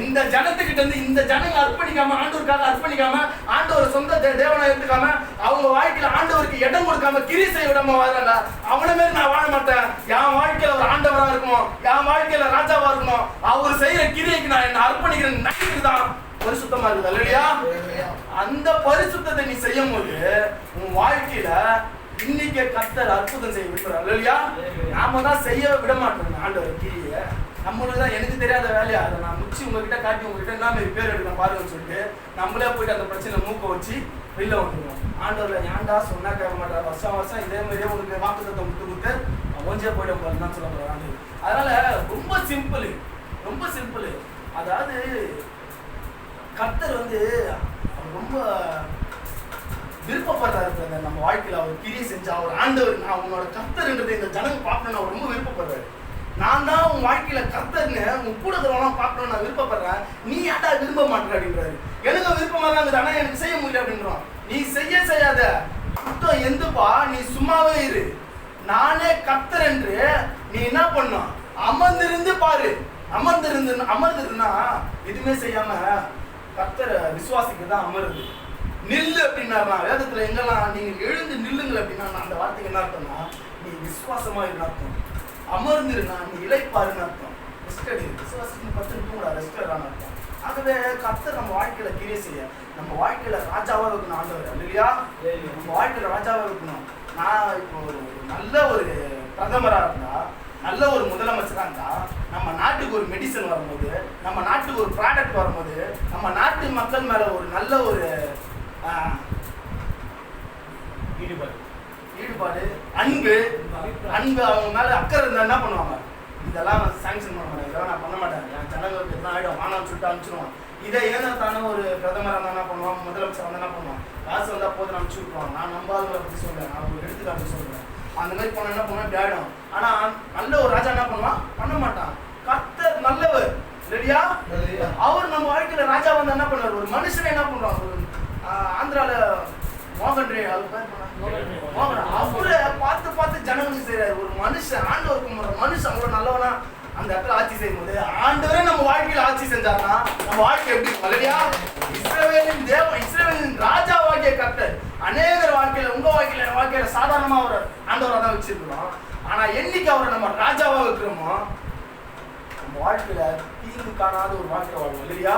இந்த ஜனத்துக்கிட்ட இருந்து இந்த ஜனங்க அர்ப்பணிக்காம, ஆண்டவருக்காக அர்ப்பணிக்காம, ஆண்டவரை சொந்த தேவனா எடுத்துக்காம, அவங்க வாழ்க்கையில ஆண்டவருக்கு இடம் கொடுக்காம, கிரி செய்ய விடாம வாழ்றாங்க. அவனை மாரி நான் வாழ மாட்டேன், என் வாழ்க்கையில ஒரு ஆண்டவரா இருக்கணும், என் வாழ்க்கையில ராஜாவா இருக்கணும், அவர் செய்யற கிரியைக்கு நான் என்ன அர்ப்பணிக்கிறேன் நினைக்கிறதுதான் பரிசுத்தமா இருக்குது இல்லையா? அந்த பரிசுத்தத்தை நீ செய்யும் போது உன் வாழ்க்கையில இன்னைக்கு கர்த்தர் அற்புதம் செய்ய விடுறாரு இல்லையா? நாம தான் செய்ய விட மாட்டோம் ஆண்டவர் கிரியை. நம்மளுக்கு தான் எனக்கு தெரியாத வேலையா அதை நான் முச்சி உங்ககிட்ட காட்டி உங்ககிட்ட என்ன மாதிரி பேர் எடுக்கணும் பாருங்கன்னு சொல்லிட்டு நம்மளே போயிட்டு அந்த பிரச்சனை மூக்க வச்சு வெளில வந்துடுவோம். ஆண்டவர்ல ஏன்டா சொன்னா கேட்க மாட்டார், வருஷம் இதே மாதிரியே உங்களுக்கு வாக்குத்தத்தை கொடுத்து கொஞ்சம் போயிட போறேன்னு தான் சொல்ல போறாங்க. அதனால ரொம்ப சிம்பிள், ரொம்ப சிம்பிள். அதாவது கர்த்தர் வந்து ரொம்ப விருப்பப்படுறாரு நம்ம வாழ்க்கையில அவர் கிரியை செஞ்சா, அவர் ஆண்டவர் நான் உன்னோட கர்த்தர்ன்றது இந்த ஜனங்க பார்க்கணும்னு அவர் ரொம்ப விருப்பப்படுறாரு. நான் தான் உன் வாழ்க்கையில கர்த்தர்னு உன் கூட இருக்கிறவங்களாம் பார்க்கணும்னு நான் விருப்பப்படுறேன், நீ ஏன்டா விரும்ப மாட்டேற அப்படின்றாரு. எனக்கு விருப்பமா தான் இருக்குது, ஆனா எனக்கு செய்ய முடியல அப்படின்றான். நீ செய்யாத குத்தம் எந்துப்பா, நீ சும்மாவே இரு, நானே கர்த்தர் என்று நீ என்ன பண்ணும், அமர்ந்திருந்து பாரு. அமர்ந்திருந்தா எதுவுமே செய்யாம கர்த்தரை விசுவாசிக்கதான் அமருது. நில்லு அப்படின்னா வேதத்துல எங்கெல்லாம் நீங்க எழுந்து நில்லுங்கள் அப்படின்னா அந்த வார்த்தைக்கு என்ன அர்த்தம்னா நீ விசுவாசமா இருந்த அர்த்தம். அமர்ந்திருந்தா நீ இளைப்பாருன்னு அர்த்தம். விசுவாசத்துக்கு 10 நிமிஷம் ரெஸ்டரான அர்த்தம். ஆகவே கர்த்தர் நம்ம வாழ்க்கையில கிரியை செய்ய, நம்ம வாழ்க்கையில ராஜாவா இருக்கணும் ஆண்டவர் இல்லையா? நம்ம வாழ்க்கையில ராஜாவா இருக்கணும். நான் இப்போ ஒரு நல்ல ஒரு பிரதமரா இருந்தா, நல்ல ஒரு முதலமைச்சராக இருந்தா, நம்ம நாட்டுக்கு ஒரு மெடிசன் வரும்போது, நம்ம நாட்டுக்கு ஒரு ப்ராடக்ட் வரும்போது, நம்ம நாட்டு மக்கள் மேல ஒரு நல்ல ஒரு ஈடுபாடு, அன்பு அவங்க மேல அக்கறை இருந்தா என்ன பண்ணுவாங்க, இதெல்லாம் சாங்ஷன் பண்ண மாட்டேன், இதெல்லாம் நான் பண்ண மாட்டேன், என் ஜனங்களுக்கு என்ன ஆகிடும் வானான்னு சொல்லிட்டு அனுப்பிச்சிடுவான். இதை ஏதாத்தானே ஒரு பிரதமராக இருந்தால் என்ன பண்ணுவான், முதலமைச்சர் வந்து என்ன பண்ணுவான், காசு வந்தால் போது அனுப்பிச்சு விட்டுருவாங்க. நான் நம்பாதவங்களை பற்றி சொல்றேன், நான் ஒரு எடுத்துக்காட்டு சொல்றேன். அந்த மாதிரி போன என்ன பண்ணுவேன் ஆயிடும். ஆனா நல்ல ஒரு ராஜா என்ன பண்ணுவான், பண்ண மாட்டான். கர்த்தர் நல்லவர் ரெடியா? அவர் நம்ம வாழ்க்கையில ராஜா வந்து என்ன பண்ணுவார், ஒரு மனுஷனை என்ன பண்ணுவாங்க, ஒரு ஆந்திரால மோகன் அவரை பார்த்து ஜனங்களுக்கு செய்யறாரு. ஒரு மனுஷன் ஆண்டவருக்கு மனுஷன் அவ்வளவு நல்லவனா அந்த இடத்துல ஆட்சி செய்யும் போது ஆண்டவரே நம்ம வாழ்க்கையில ஆட்சி செஞ்சாருன்னா நம்ம வாழ்க்கை எப்படி இல்லையா? இஸ்ரவேலின் ராஜாவாகிய கர்த்தர் அநேகர் வாழ்க்கையில, உங்க வாழ்க்கையில, என் வாழ்க்கையில சாதாரணமா ஒரு ஆண்டவரா தான் வச்சிருக்கிறோம். ஆனா என்னைக்கு அவரை நம்ம ராஜாவா வைக்கிறோமோ நம்ம வாழ்க்கையில தீங்கு காணாத ஒரு வாழ்க்கை வாழ்வோம் இல்லையா?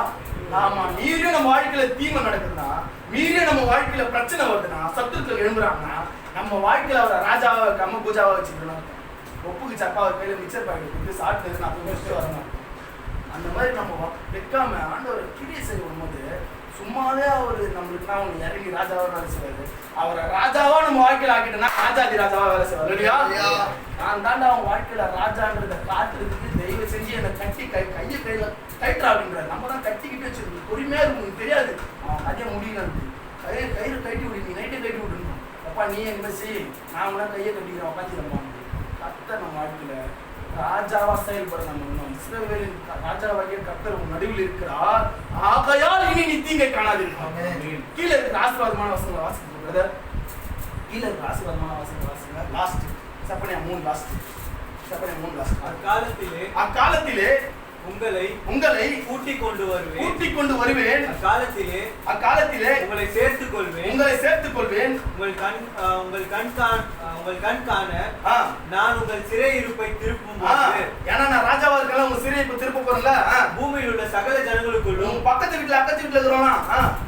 ஆமா, மீறியும் நம்ம வாழ்க்கையில தீமை நடக்குதுன்னா, மீறியும் நம்ம வாழ்க்கையில பிரச்சனை வருதுன்னா, சத்துருக்கள் எழும்புறாங்கன்னா, நம்ம வாழ்க்கையில அவரை ராஜாவா வைக்காம பூஜாவா வச்சுக்கணும். ஒப்புக்கு சப்பா அவர் கையில மிக்சர் பாக்கெட் கொடுத்து சாப்பிட்டு நான் வச்சுட்டு வரணும். அந்த மாதிரி நம்ம வைக்காம ஆண்டவரை கிரியை செய்யும் போது சும்மாவே அவர் நம்மளுக்கு நான் ஒன்று இறங்கி ராஜாவா வேலை செய்வாரு. அவரை ராஜாவா நம்ம வாழ்க்கையில ஆக்கிட்டோம்னா ராஜாதி ராஜாவா வேலை செய்வார் இல்லையா? நான் தாண்டா அவன் வாழ்க்கையில ராஜான்றத காட்டுறதுக்கு தெய்வம் செஞ்சு என்னை கட்டி கையை கையில கைட்டுறா அப்படின்றாரு. நம்ம தான் கட்டிக்கிட்டு வச்சிருக்கோம். பொறுமையா இருக்கும், தெரியாது அவன் அதே முடியல கயிறு கட்டி விடு, நீ நைட்டே கட்டி விட்டுருந்தோம். அப்பா நீ என்ன செய், நான் கூட கையை கட்டிக்கிறேன் உட்காந்துக்கிறோம். கர்த்தர் நம்ம வாழ்க்கையில ராஜாவா செயல்பட நம்ம இஸ்ரவேலின் ராஜாவாகிய கர்த்தர் நடுவில் இருக்கிறார். ஆகையால் இனி நீ தீங்கை காணாதிருப்பாங்க. கீழே இருக்கிற ஆசீர்வாதமான வசனங்களை வாசிக்க பிரதர். கீழே இருக்கிற ஆசீர்வாதமான வசனங்களை வாசிங்க. Last Zephaniah 3 last. அக்காலத்திலே உங்களை கூட்டிக் கொண்டு வருவேன். அக்காலத்திலே உங்களை சேர்த்துக் கொள்வேன். உங்கள் கண் காண நான் உங்கள் சிறையிருப்பை திருப்பும் போது, ஏன்னா நான் ராஜாவா இருக்கல, உங்க சிறையிருப்பை திருப்ப போறேன்ல, பூமியில் உள்ள சகல ஜனங்களுக்குள்ளும் பக்கத்து வீட்டுல அக்கத்து வீட்டுல இருக்கிறோம்னா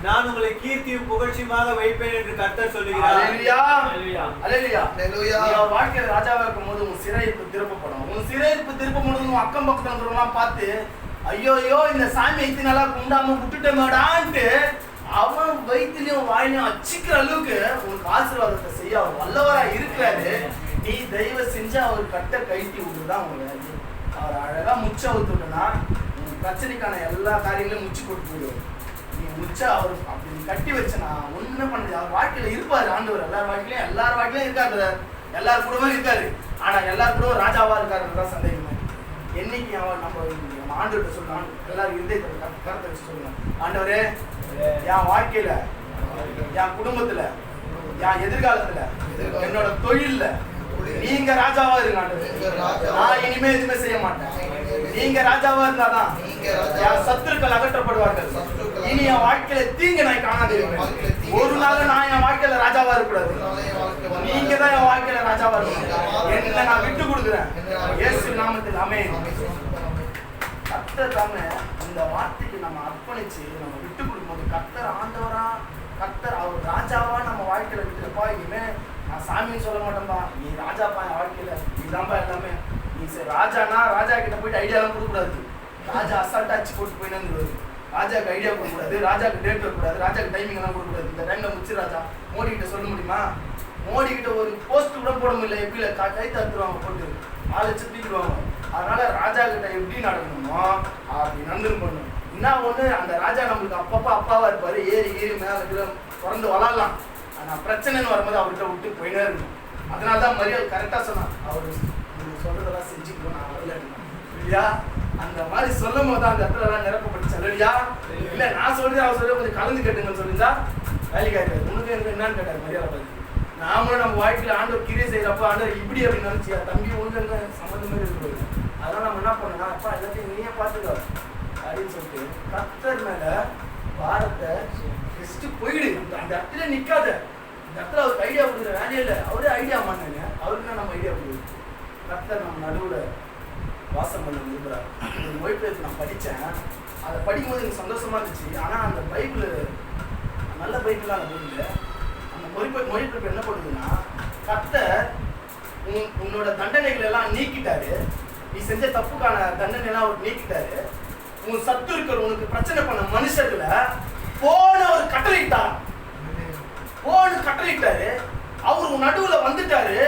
நான் உங்களை கீர்த்தியும் புகழ்ச்சியுமாக வைப்பேன் என்று கர்த்தர் சொல்லுகிறார். வாழ்க்கையில ராஜாவா இருக்கும் போது உங்க சிறையிருப்பு திருப்பப்படும். உங்க சிறையிருப்பு திருப்பப்படும். அக்கம் பக்கத்துல இருக்கிறவங்களாம் பார்த்து ஐயோ இந்த சாமி ஐத்தி நல்லா குண்டாம விட்டுட்டேமாடான்ட்டு அவன் வயிற்றுலயும் வாயிலையும் அச்சிக்கிற அளவுக்கு உனக்கு ஆசீர்வாதத்தை செய்ய அவர் வல்லவரா இருக்கிறாரு. நீ தெய்வ செஞ்சு அவர் கட்ட கைட்டி விட்டுதான் உங்க வேலை. அவர் அழகா முச்ச விட்டுட்டா உன் பிரச்சனைக்கான எல்லா காரியங்களையும் முச்சு கொட்டு போயிடுவார். நீ முச்ச அவர் அப்படி கட்டி வச்சனா ஒண்ணுமே பண்ணது. அவர் வாழ்க்கையில இருப்பாரு ஆண்டவர். எல்லார் வாழ்க்கையிலும் இருக்காரு. எல்லார் கூடவும் இருக்காரு. ஆனா எல்லார் கூடவும் ராஜாவா இருக்காருன்றதான் சந்தேகமே. என்னைக்கு அவன் நம்ம ஆண்டவர்கிட்ட சொல்லலாம், எல்லாரும் இருதயத்தை கருத்தை வச்சு சொல்லலாம், ஆண்டவரே என் வாழ்க்கையில, என் குடும்பத்துல, என் எதிர்காலத்துல, என்னோட தொழில்ல நீங்க ராஜாவா இருங்க ஆண்டவரே. நான் இனிமே எதுவுமே செய்ய மாட்டேன். நீங்க ராஜாவா இருந்தாதான் என் சத்துருக்கள் அகற்றப்படுவார்கள். இனி என் வாழ்க்கையில தீங்கு நான் காணாதிருப்பேன். ஒரு நாள் நான் என் வாழ்க்கையில ராஜாவா இருக்கக்கூடாது. நீங்க தான் என் வாழ்க்கையில ராஜாவா இருக்கணும். என்ன நான் விட்டு கொடுக்குறேன் இயேசு நாமத்தில். ஆமென். கர்த்தர் தாமே இந்த வார்த்தைக்கு நம்ம அர்ப்பணிச்சு நம்ம விட்டு கொடுக்கும்போது கர்த்தர் ஆண்டவரா, கர்த்தர் அவர் ராஜாவா நம்ம வாழ்க்கையில விட்டுருப்பா. இனிமே நான் சாமின்னு சொல்ல மாட்டேன்பா, நீ ராஜாப்பா என் வாழ்க்கையில, நீதான்பா எல்லாமே. நீ ராஜானா ராஜா கிட்ட போயிட்டு ஐடியாலாம் கொடுக்கக்கூடாது. ராஜா அசால்ட்டா அச்சு போட்டு போயின்னு ராஜாக்கு ஐடியா கொடுக்கக்கூடாது, ராஜாக்கு டேட் வரக்கூடாது, ராஜாக்கு டைமிங் எல்லாம் கொடுக்கக்கூடாது. இந்த டைம்ல முச்சு ராஜா மோடி கிட்ட சொல்ல முடியுமா? மோடி கிட்ட ஒரு போஸ்ட் கூட போட முடியல. எப்படில கை தத்துருவாங்க, போட்டு ஆளை சுத்திடுவாங்க. அதனால ராஜா கிட்ட எப்படி நடக்கணுமோ அப்படி நடந்துன்னு பண்ணணும். என்ன ஒண்ணு, அந்த ராஜா நம்மளுக்கு அப்பப்போ அப்பாவா இருப்பாரு. ஏறி மேல பிறந்து வளரலாம். ஆனா பிரச்சனைன்னு வரும்போது அவர்கிட்ட விட்டு போயினே இருக்கணும். அதனாலதான் மரியாதை கரெக்டா சொன்னான், அவரு சொல்றதெல்லாம் செஞ்சுக்கணும், நான் வரல இல்லையா? அந்த மாதிரி சொல்லும் போது அந்த இடத்துல எல்லாம் நிரப்பப்பட்டுச்சு இல்லையா? இல்ல நான் சொல்றது அவர் சொல்ல கொஞ்சம் கலந்து கேட்டுங்கன்னு சொல்லியிருந்தா வேலைக்கு ஆயிட்டாரு. உனக்கு எனக்கு என்னன்னு கேட்டாரு மரியாதை பார்த்து. நாமளும் நம்ம வாழ்க்கையில ஆண்டவர் கிரியை செய்யறப்ப ஆண்டவர் இப்படி அப்படின்னு நினைச்சியா தம்பி உனக்கு என்ன சம்மந்தமே இருக்கு. அதனால நம்ம என்ன பண்ணோம்னா, அப்பா எல்லாத்தையும் நீயே பார்த்துக்கோ அப்படின்னு சொல்லிட்டு கர்த்தர் மேல பாரத்தை போயிடு. அந்த இடத்துல நிக்காத. இந்த இடத்துல அவருக்கு ஐடியா கொடுக்குற வேலையே இல்லை. அவரே ஐடியா பண்ணாங்க. அவருக்கு நம்ம ஐடியா கொடுக்குது. கர்த்தர் நம்ம நடுவுல வாசம் பண்ண விரும்புறாரு. ஒரு மொழிபெயர்ப்பு நான் படித்தேன். அதை படிக்கும்போது எனக்கு சந்தோஷமா இருந்துச்சு. ஆனா அந்த பைபிள் நல்ல பைபிள் அந்த பைபிள் அந்த மொழிபெயர்ப்பு என்ன பண்ணுதுன்னா, கர்த்தர் உன்னோட தண்டனைகள் எல்லாம் நீக்கிட்டாரு. நீ செஞ்ச தப்புக்கான தண்டனை எல்லாம் அவர் நீக்கிட்டாரு. உன் சத்துருக்கள் உனக்கு பிரச்சனை பண்ண மனுஷர்களை போன ஒரு கட்டளையிட்டார். அவர் உன் நடுவுல வந்துட்டாரு.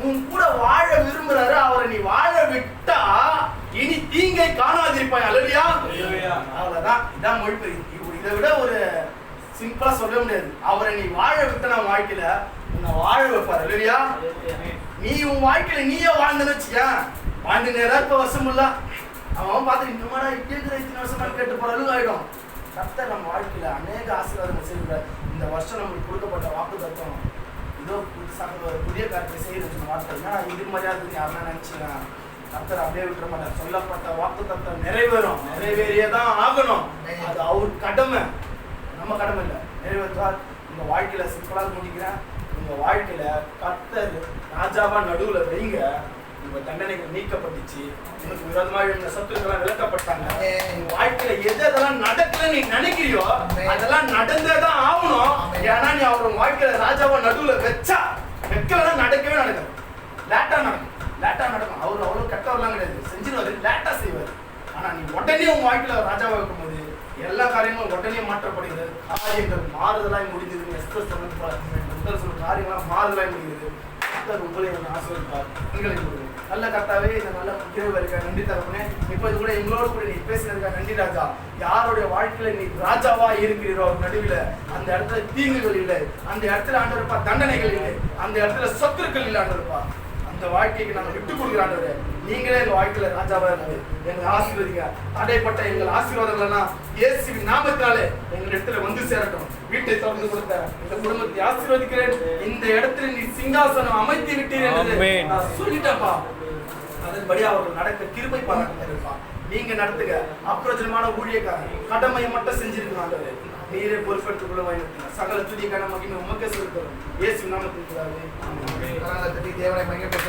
உன் கூட வாழ விரும்புறாரு. அவரை நீ வாழ விட்டா இனி தீங்கை காணாதிருப்பாய். அல்லையா? அவ்வளவுதான். இதான் மொழிபெயர்ப்பு. இதை விட ஒரு சிம்பிளா சொல்ல முடியாது. அவரை நீ வாழ விட்ட நான் வாழ்க்கையில உன்னை வாழ வைப்பாரு. இல்லையா? நீ உன் வாழ்க்கையில நீயே வாழ்ந்துன்னு வச்சியா, வாழ்ந்து நேரம் வருஷம் இல்ல அவன் பார்த்து இன்னுமாடா இப்படி இருக்கிற இத்தனை வருஷமா கேட்டு போற அளவுக்கு ஆயிடும். கர்த்தர் நம்ம வாழ்க்கையில அநேக ஆசீர்வாதங்கள் செய்கிறார். இந்த வருஷம் நம்மளுக்கு கொடுக்கப்பட்ட வாக்கு தத்துவம் ஏதோ புதிய காரியத்தை செய்யணும்னு வார்த்தை இது மரியாதை யாருன்னா நினைச்சுங்க. கர்த்தர் அப்படியே விட்டுற மாட்டார். சொல்லப்பட்ட வாக்கு தத்துவம் நிறைவேறும், நிறைவேறியதான் ஆகணும். அது அவர் கடமை, நம்ம கடமை இல்லை. நிறைவேற்றார் உங்க வாழ்க்கையில சிம்பிளா முடிக்கிறேன். உங்க வாழ்க்கையில கர்த்தர் ராஜாவா நடுவுல வைங்க. உங்க தண்டனைகள் நீக்கப்பட்டுச்சு. உனக்கு விரோதமாக இருந்த சத்துருக்கெல்லாம் விலக்கப்பட்டாங்க. உங்க வாழ்க்கையில எதெல்லாம் நடக்கல நீ நினைக்கிறியோ அதெல்லாம் நடந்தேதான் ஆகணும். ஏன்னா நீ அவர் வாழ்க்கையில ராஜாவா நடுவுல வச்சா வைக்கலாம் நடக்கவே நடக்கும். லேட்டா நடக்கும். அவர் அவ்வளவு கெட்டவர்லாம் கிடையாது, செஞ்சிருவாரு, லேட்டா செய்வாரு. ஆனா நீ உடனே உங்க வாழ்க்கையில ராஜாவா இருக்கும்போது எல்லா காரியங்களும் உடனே மாற்றப்படுகிறது. காரியங்கள் மாறுதலாய் முடிஞ்சது. எஸ்தர் சொன்னது சொல்ற காரியங்களாம் மாறுதலாய் முடிகிறது. உங்களை ஆசீர்வதிப்பார். எங்களை நல்ல கர்த்தாவே, இந்த நல்ல கிருபை இருக்க நன்றி தகப்பனே. இப்போது கூட எங்களோடு கூட நீ பேசினதுக்கா நன்றி ராஜா. யாருடைய வாழ்க்கையில நீ ராஜாவா இருக்கிறீரோ நடுவில் அந்த இடத்துல தீங்குகள் இல்லை, அந்த இடத்துல ஆண்டவரப்பா தண்டனைகள் இல்லை, அந்த இடத்துல சத்துருக்கள் இல்லை ஆண்டவரப்பா. அந்த வாழ்க்கைக்கு நாங்கள் விட்டு கொடுக்குறாண்டவரே. நீங்களே எங்க வாழ்க்கையில ராஜாவா இருந்து எங்களை ஆசீர்வதிங்க. தடைப்பட்ட எங்கள் ஆசீர்வாதங்கள் எல்லாம் இயேசுவின் நாமத்தினாலே எங்கள் இடத்துல வந்து சேரட்டும். வீட்டை திறந்து கொடுத்த இந்த குடும்பத்தை ஆசீர்வதிக்கிறேன். இந்த இடத்துல நீ சிங்காசனம் அமைத்து விட்டீர் என்று நான் சொல்லிட்டேன்ப்பா. அதன்படி அவர்கள் நடக்க கிருபை பாராட்டுப்பா. நீங்க நடத்துங்க. அப்பிரயோஜனமான ஊழியக்காரன் கடமையை மட்டும் செஞ்சிருக்கிறாங்க. நீரே பொறுப்பெடுத்துக் கொள்ள வேண்டும். சகல துதிக்கான மகிமை உமக்கே செலுத்துகிறோம். இயேசு நாமத்தில் தேவனை மகிமை